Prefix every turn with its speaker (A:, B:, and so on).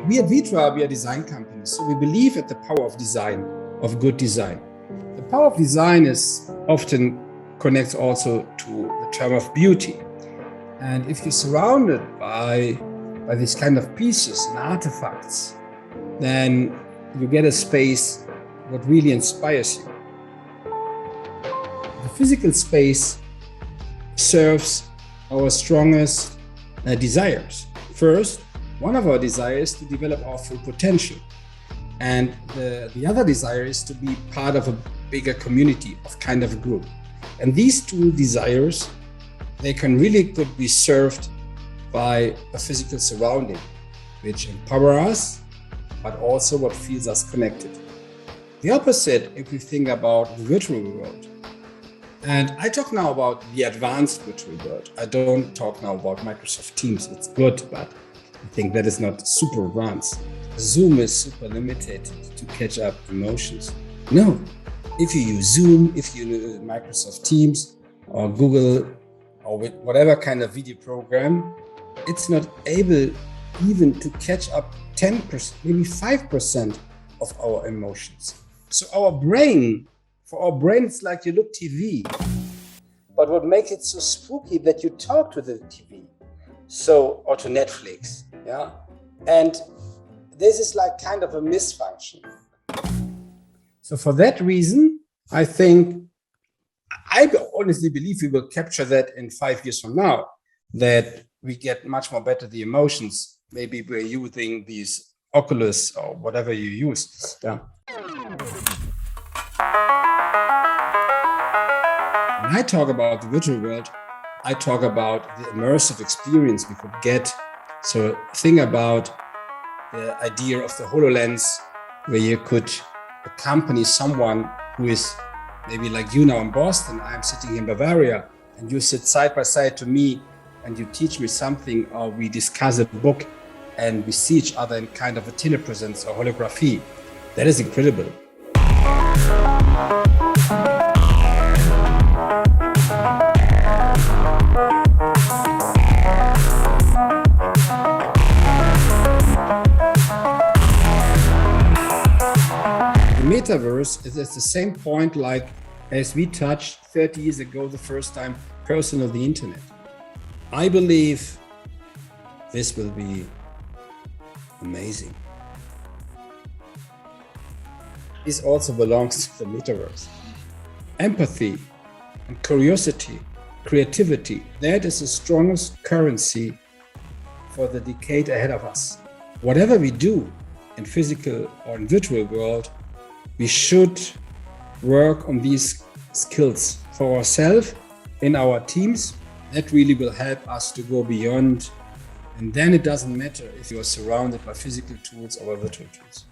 A: We at Vitra, we are a design company, so we believe at the power of design, of good design. The power of design is often connects also to the term of beauty. And if you're surrounded by these kind of pieces and artifacts, then you get a space what really inspires you. The physical space serves our strongest desires. First, one of our desires is to develop our full potential. And the other desire is to be part of a bigger community, of kind of a group. And these two desires, they can really could be served by a physical surrounding, which empower us, but also what feels us connected. The opposite, if we think about the virtual world, and I talk now about the advanced virtual world. I don't talk now about Microsoft Teams. It's good, but I think that is not super advanced. Zoom is super limited to catch up emotions. No, if you use Zoom, if you use Microsoft Teams or Google or with whatever kind of video program, it's not able even to catch up 10%, maybe 5% of our emotions. So for our brain, it's like you look TV. But what makes it so spooky that you talk to the TV, or to Netflix, yeah? And this is like kind of a misfunction. So for that reason, I honestly believe we will capture that in 5 years from now, that we get much more better the emotions. Maybe we're using these Oculus or whatever you use. Yeah. When I talk about the virtual world, I talk about the immersive experience we could get. So think about the idea of the HoloLens, where you could accompany someone who is maybe like you now in Boston, I'm sitting in Bavaria, and you sit side by side to me and you teach me something, or we discuss a book and we see each other in kind of a telepresence or holography. That is incredible. Metaverse is at the same point like as we touched 30 years ago the first time personal the internet. I believe this will be amazing. This also belongs to the metaverse. Empathy and curiosity, creativity, that is the strongest currency for the decade ahead of us. Whatever we do in physical or in virtual world, we should work on these skills for ourselves, in our teams. That really will help us to go beyond. And then it doesn't matter if you are surrounded by physical tools or virtual tools.